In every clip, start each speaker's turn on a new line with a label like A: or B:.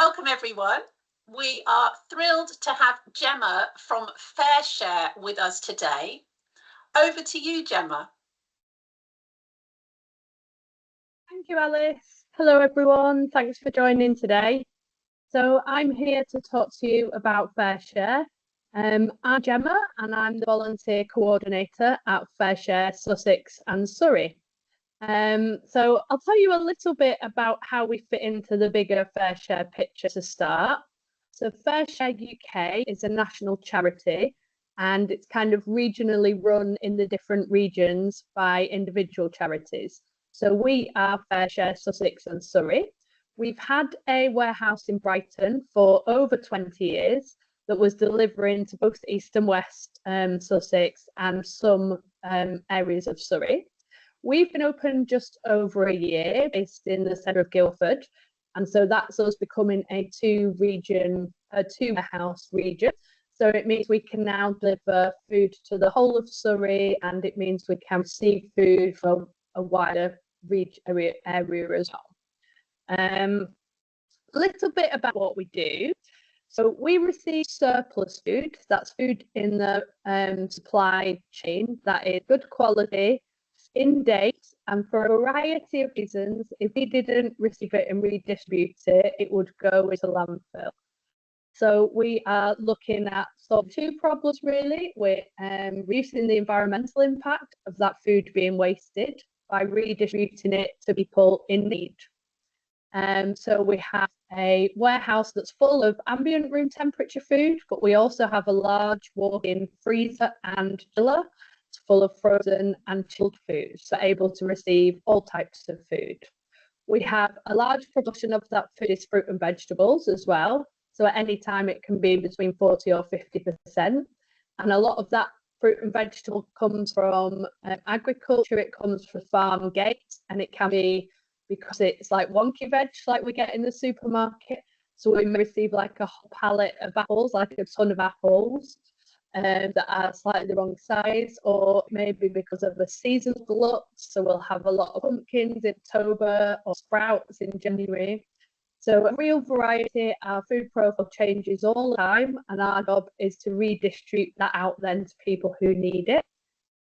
A: Welcome everyone. We are thrilled to have Gemma from Fareshare with us today. Over to you, Gemma.
B: Thank you, Alice. Hello everyone, thanks for joining today. So I'm here to talk to you about Fareshare. I'm Gemma and I'm the volunteer coordinator at Fareshare Sussex and Surrey. So I'll tell you a little bit about how we fit into the bigger Fareshare picture to start. So Fareshare UK is a national charity and it's kind of regionally run in the different regions by individual charities. So we are Fareshare Sussex and Surrey. We've had a warehouse in Brighton for over 20 years that was delivering to both East and West Sussex and some areas of Surrey. We've been open just over a year, based in the centre of Guildford, and so that's us becoming a two warehouse region. So it means we can now deliver food to the whole of Surrey, and it means we can receive food from a wider area as well. A little bit about what we do. So we receive surplus food, that's food in the supply chain that is good quality, in date, and for a variety of reasons, if we didn't receive it and redistribute it, it would go into landfill. So we are looking at sort of two problems really. We're reducing the environmental impact of that food being wasted by redistributing it to people in need. So we have a warehouse that's full of ambient room temperature food, but we also have a large walk-in freezer and chiller full of frozen and chilled foods, so able to receive all types of food. We have a large proportion of that food is fruit and vegetables as well. So at any time it can be between 40 or 50%. And a lot of that fruit and vegetable comes from agriculture, it comes from farm gates, and it can be because it's like wonky veg like we get in the supermarket. So we may receive like a whole pallet of apples, like a ton of apples, that are slightly the wrong size, or maybe because of the seasonal glut. So we'll have a lot of pumpkins in October or sprouts in January. So a real variety. Our food profile changes all the time, and our job is to redistribute that out then to people who need it.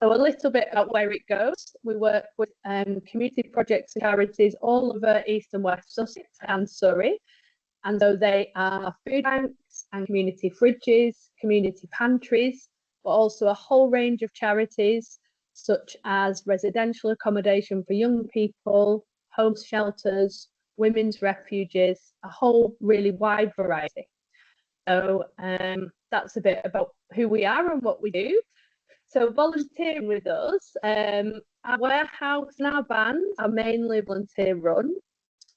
B: So a little bit about where it goes. We work with community projects and charities all over East and West Sussex and Surrey. And so they are food banks and community fridges, community pantries, but also a whole range of charities, such as residential accommodation for young people, home shelters, women's refuges, a whole really wide variety. So that's a bit about who we are and what we do. So volunteering with us, our warehouse and our vans are mainly volunteer run.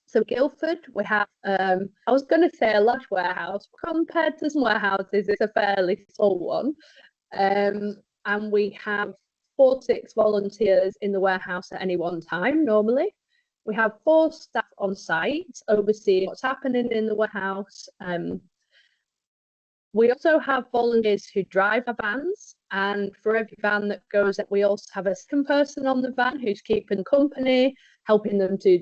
B: So Guildford, we have, I was going to say a large warehouse, compared to some warehouses, it's a fairly small one. And we have 4 to 6 volunteers in the warehouse at any one time, normally. We have 4 staff on site overseeing what's happening in the warehouse. We also have volunteers who drive our vans, and for every van that goes, we also have a second person on the van who's keeping company, helping them do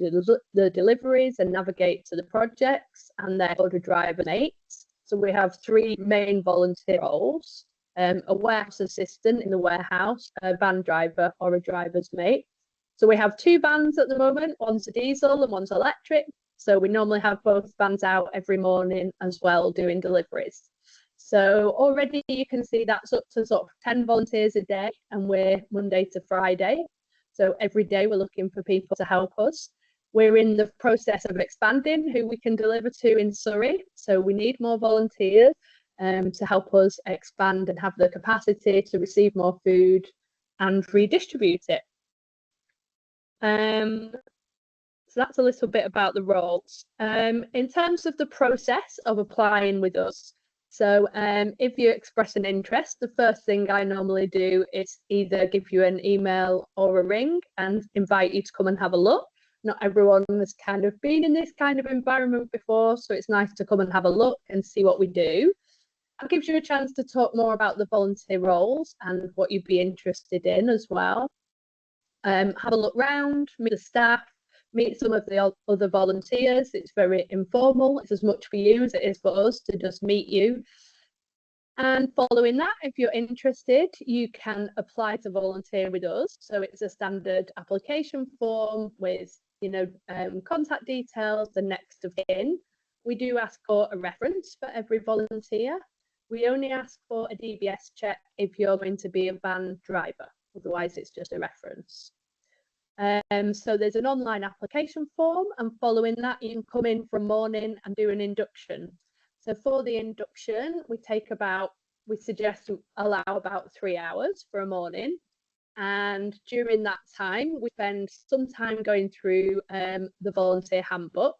B: the deliveries and navigate to the projects, and they're called a driver mates. So we have 3 main volunteer roles: a warehouse assistant in the warehouse, a van driver, or a driver's mate. So we have 2 vans at the moment, one's a diesel and one's electric. So we normally have both vans out every morning as well doing deliveries. So already you can see that's up to sort of 10 volunteers a day, and we're Monday to Friday. So every day we're looking for people to help us. We're in the process of expanding who we can deliver to in Surrey. So we need more volunteers to help us expand and have the capacity to receive more food and redistribute it. So that's a little bit about the roles. In terms of the process of applying with us, so if you express an interest, the first thing I normally do is either give you an email or a ring and invite you to come and have a look. Not everyone has kind of been in this kind of environment before, so it's nice to come and have a look and see what we do. It gives you a chance to talk more about the volunteer roles and what you'd be interested in as well. Have a look round, meet the staff, meet some of the other volunteers. It's very informal. It's as much for you as it is for us to just meet you. And following that, if you're interested, you can apply to volunteer with us. So it's a standard application form with, contact details, the next of kin. We do ask for a reference for every volunteer. We only ask for a DBS check if you're going to be a van driver. Otherwise, it's just a reference. So there's an online application form, and following that, you can come in for a morning and do an induction. So for the induction, we suggest to allow about 3 hours for a morning. And during that time, we spend some time going through the volunteer handbook,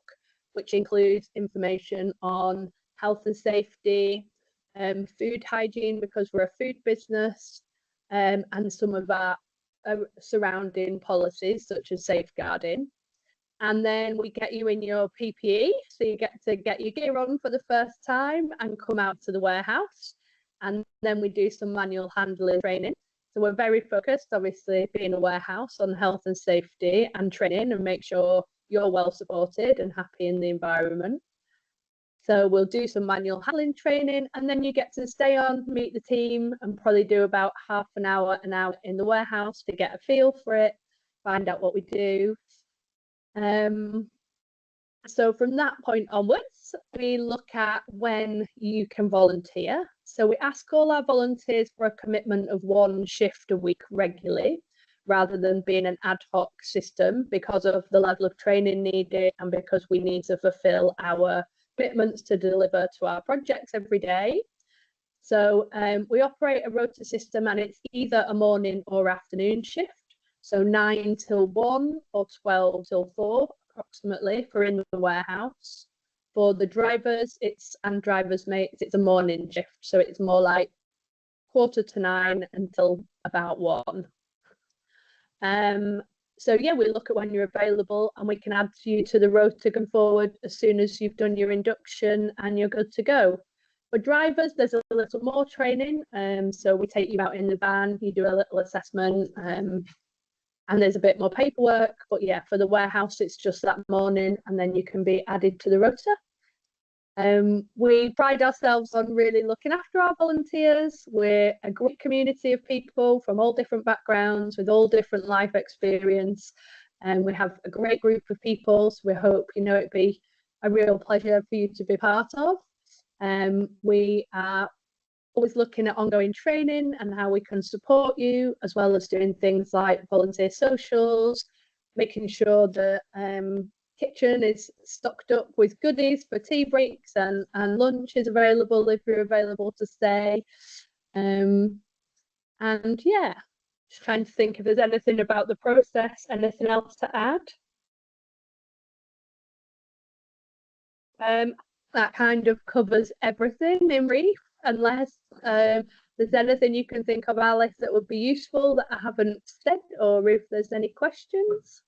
B: which includes information on health and safety, food hygiene, because we're a food business, and some of our surrounding policies, such as safeguarding. And then we get you in your PPE, so you get to get your gear on for the first time and come out to the warehouse. And then we do some manual handling training. So we're very focused, obviously, being a warehouse, on health and safety and training, and make sure you're well supported and happy in the environment. So we'll do some manual handling training, and then you get to stay on, meet the team, and probably do about half an hour in the warehouse to get a feel for it, find out what we do. So from that point onwards, we look at when you can volunteer. So we ask all our volunteers for a commitment of 1 shift a week regularly, rather than being an ad hoc system, because of the level of training needed and because we need to fulfill our commitments to deliver to our projects every day. So we operate a rota system, and it's either a morning or afternoon shift. So 9 till 1 or 12 till 4 approximately for in the warehouse. For the drivers and drivers' mates, it's a morning shift. So it's more like 8:45 until about 1. So yeah, we look at when you're available, and we can add you to the rota going forward as soon as you've done your induction and you're good to go. For drivers, there's a little more training. So we take you out in the van, you do a little assessment, and there's a bit more paperwork. But yeah, for the warehouse, it's just that morning, and then you can be added to the rota. We pride ourselves on really looking after our volunteers. We're a great community of people from all different backgrounds with all different life experience, and we have a great group of people, so we hope it'd be a real pleasure for you to be part of. We are always looking at ongoing training and how we can support you, as well as doing things like volunteer socials, making sure that kitchen is stocked up with goodies for tea breaks, and lunch is available if you're available to stay. And yeah, just trying to think if there's anything about the process, anything else to add. That kind of covers everything in brief, unless there's anything you can think of, Alice, that would be useful that I haven't said, or if there's any questions.